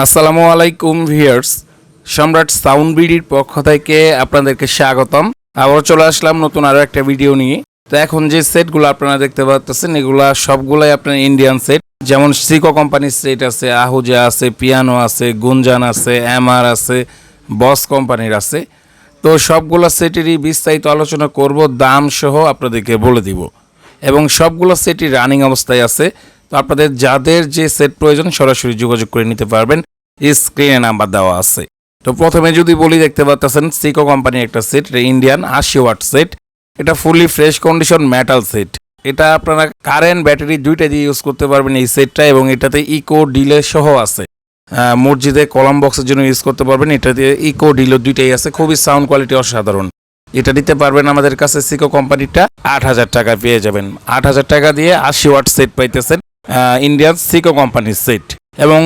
আসসালামু আলাইকুম ভিউয়ার্স, সম্রাট সাউন্ড বিডির পক্ষ থেকে আপনাদেরকে স্বাগতম। আবার চলে আসলাম নতুন আরও একটা ভিডিও নিয়ে। তো এখন যে সেটগুলো আপনারা দেখতে পাচ্ছেন এগুলা সবগুলাই আপনার ইন্ডিয়ান সেট। যেমন সিকো কোম্পানির সেট আছে, আহুজা আছে, পিয়ানো আছে, গুঞ্জান আছে, এমআর আছে, বস কোম্পানির আছে। তো সবগুলো সেটেরই বিস্তারিত আলোচনা করব, দাম সহ আপনাদেরকে বলে দিব। এবং সবগুলো সেটই রানিং অবস্থায় আছে। তো আপনাদের যাদের যে সেট প্রয়োজন সরাসরি যোগাযোগ করে নিতে পারবেন, স্ক্রিনে নাম্বার দেওয়া আছে। তো প্রথমে যদি বলি, দেখতে পাচ্ছেন সিকো কোম্পানির একটা সেট, ইন্ডিয়ান 80 ওয়াট সেট। এটা fully fresh condition metal set. এটা আপনারা কারেন্ট ব্যাটারি দুইটা দিয়ে ইউজ করতে পারবেন এই সেটটা, এবং এটাতে ইকো ডিলে সহ আছে। মসজিদে কলাম বক্সের জন্য ইউজ করতে পারবেন। এটাতে ইকো ডিলে দুইটাই আছে, খুবই সাউন্ড কোয়ালিটি অসাধারণ। এটা দিতে পারবেন আমাদের কাছে সিকো কোম্পানিটা 8000 টাকা পেয়ে যাবেন। 8000 টাকা দিয়ে 80 ওয়াট সেট পাইতেছেন, ইন্ডিয়ান সিকো কোম্পানির সেট। এবং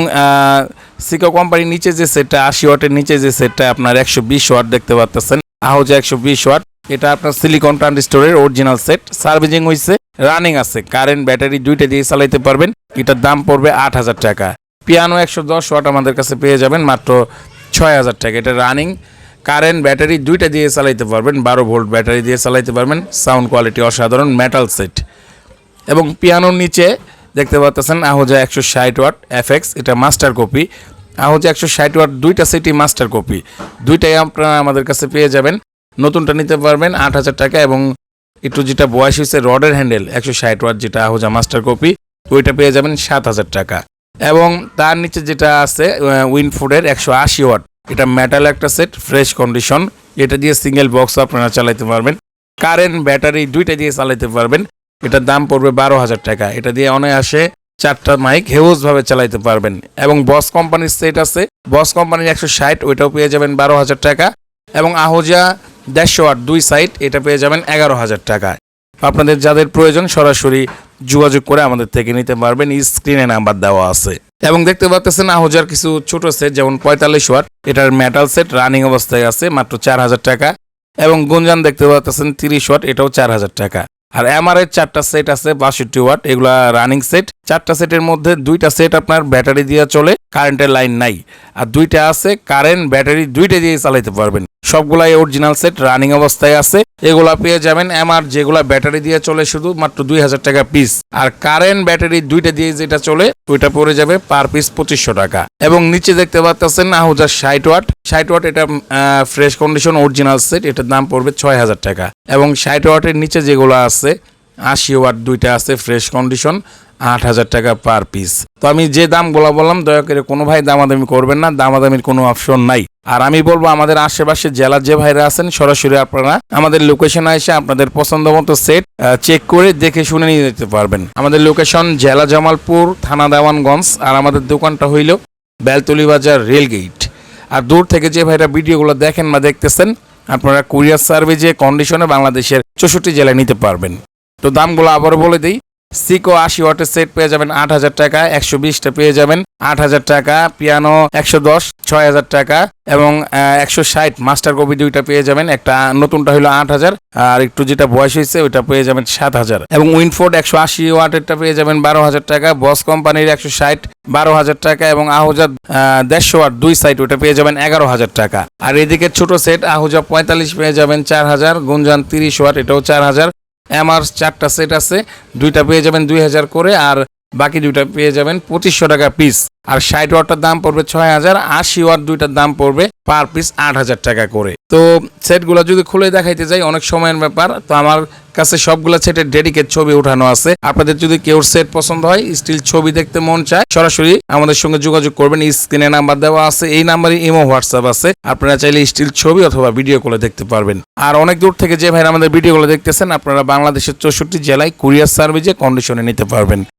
সিকো কোম্পানির নিচে যে সেটটা 80 ওয়াটের নিচে যে সেটটা আপনার 120 ওয়াট দেখতে পাচ্ছেন, আহুজা 120 ওয়াট। এটা আপনার সিলিকন ট্রানজিস্টরের অরিজিনাল সেট, সার্ভিসিং হয়েছে, রানিং আছে, কারেন্ট ব্যাটারি দুইটা দিয়ে চালাইতে পারবেন। এটার দাম পড়বে 8000 টাকা। পিয়ানো 110 ওয়াট আমাদের কাছে পেয়ে যাবেন মাত্র 6000 টাকা। এটা রানিং, কারেন্ট ব্যাটারি দুইটা দিয়ে চালাইতে পারবেন, 12 ভোল্ট ব্যাটারি দিয়ে চালাইতে পারবেন, সাউন্ড কোয়ালিটি অসাধারণ, মেটাল সেট। এবং পিয়ানোর নিচে দেখতে পাচ্ছেন আহুজা 160 ওয়াট এফএক্স, এটা মাস্টার কপি। আহুজা 160 ওয়াট দুইটা সেটই মাস্টার কপি, দুইটাই আপনারা আমাদের কাছে পেয়ে যাবেন। নতুনটা নিতে পারবেন 8000 টাকা, এবং একটু যেটা বয়স হয়েছে রডের হ্যান্ডেল 160 ওয়াট যেটা আহুজা মাস্টার কপি, ওইটা পেয়ে যাবেন 7000 টাকা। এবং তার নিচে যেটা আছে উইনফুডের 180 ওয়াট, এটা মেটাল একটা সেট, ফ্রেশ কন্ডিশন। এটা দিয়ে সিঙ্গেল বক্স আপনারা চালাইতে পারবেন, কারেন্ট ব্যাটারি দুইটা দিয়ে চালাইতে পারবেন। এটার দাম পড়বে 12000 টাকা। এটা দিয়ে অনায়াসে 4টা মাইক হেউজভাবে চালাইতে পারবেন। এবং বস কোম্পানির সেট আছে, বস কোম্পানির 160, ওইটাও পেয়ে যাবেন 12000 টাকা। এবং আহুজা 150 ওয়াট দুই সাইড, এটা পেয়ে যাবেন 11000 টাকা। আপনাদের যাদের প্রয়োজন সরাসরি যোগাযোগ করে আমাদের থেকে নিতে পারবেন, স্ক্রিনে নাম্বার দেওয়া আছে। এবং দেখতে পাচ্ছেন আহুজার কিছু ছোট সেট, যেমন 45 ওয়াট, এটার মেটাল সেট, রানিং অবস্থায় আছে, মাত্র 4000 টাকা। এবং গুঞ্জান দেখতে পাচ্ছেন 30 ওয়াট, এটাও 4000 টাকা। আর এমআর এর 4টা সেট আছে 62 ওয়াট, এগুলা রানিং সেট। 4টা সেটের মধ্যে 2টা সেট আপনার ব্যাটারি দিয়ে চলে, কারেন্টের লাইন নাই। আর 2টা আছে কারেন্ট ব্যাটারি দুইটা দিয়ে চালাইতে পারবেন। সবগুলাই অরিজিনাল সেট, রানিং অবস্থায় আছে। এগুলা পেয়ে যাবেন এমআর যেগুলা ব্যাটারি দিয়ে চলে শুধু মাত্র 2000 টাকা পিস। আর কারেন্ট ব্যাটারি দুইটা দিয়ে যেটা চলে ওইটা পড়ে যাবে পার পিস 2500 টাকা। এবং নিচে দেখতে পাচ্ছেন আহুজা 60 ওয়াট, 60 ওয়াট এটা ফ্রেশ কন্ডিশন অরিজিনাল সেট, এটার দাম পড়বে 6000 টাকা। এবং 60 ওয়াটের নিচে যেগুলো আছে 80 ওয়াট দুইটা আছে ফ্রেশ কন্ডিশন, 8000 টাকা পার পিস। তো আমি যে দামগুলো বললাম দয়া করে কোনো ভাই দামাদামি করবেন না, দামাদামির কোনো অপশন নাই। আর আমি বলবো আমাদের আশেপাশে জেলার যে ভাইরা আছেন সরাসরি আপনারা আমাদের লোকেশনে এসে আপনাদের পছন্দ মতো সেট চেক করে দেখে শুনে নিয়ে যেতে পারবেন। আমাদের লোকেশন জেলা জামালপুর, থানা দেওয়ানগঞ্জ, আর আমাদের দোকানটা হইল বেলতলি বাজার, রেলগেট। আর দূর থেকে যে ভাইরা ভিডিওগুলো দেখেন বা দেখতেছেন আপনারা কুরিয়ার সার্ভিসে কন্ডিশনে বাংলাদেশের 64 জেলায় নিতে পারবেন। তো দামগুলো আবারও বলে দিই, সিকো 80 ওয়াটের সেট পেয়ে যাবেন 8000 টাকা, 120টা পেয়ে যাবেন 8000 টাকা, পিয়ানো 110 6000 টাকা, এবং 160 মাস্টার কপি দুইটা পেয়ে যাবেন, একটা নতুনটা হলো 8000, আর একটু যেটা বয়স হয়েছে ওইটা পেয়ে যাবেন 7000। এবং উইনফোর্ড 180 ওয়াটেরটা পেয়ে যাবেন 12000 টাকা, বস কোম্পানির 160 12000 টাকা, এবং আহুজা 150 ওয়াট দুই সাইড ওইটা পেয়ে যাবেন 11000 টাকা। আর এদিকে ছোট সেট আহুজা 45 পেয়ে যাবেন 4000, গুঞ্জান 30 ওয়াট এটাও 4000। এমআর 4টা সেট আছে, দুইটা পেয়ে যাবেন 2000 করে, আর বাকি দুইটা পেয়ে যাবেন 2500 টাকা পিস। আর 60 ওয়াটটার দাম পড়বে 6000, 80 ওয়াট দুইটার দাম পড়বে পার পিস 8000 টাকা করে। তো সেটগুলো যদি খুলে দেখাইতে যাই অনেক সময়ের ব্যাপার, তো আমার কাছে সবগুলো সেটের ডেডিকেট ছবি উঠানো আছে। আপনাদের যদি কেউ সেট পছন্দ হয়, স্টিল ছবি দেখতে মন চায়, সরাসরি আমাদের সঙ্গে যোগাযোগ করবেন, স্ক্রিনে নাম্বার দেওয়া আছে, এই নাম্বারে ইমো হোয়াটসঅ্যাপ আছে, আপনারা চাইলে স্টিল ছবি অথবা ভিডিও কলে দেখতে পারবেন। আর অনেক দূর থেকে যে ভাইরা আমাদের ভিডিওগুলো দেখতেছেন আপনারা বাংলাদেশের 64 জেলায় কুরিয়ার সার্ভিসে কন্ডিশনে নিতে পারবেন।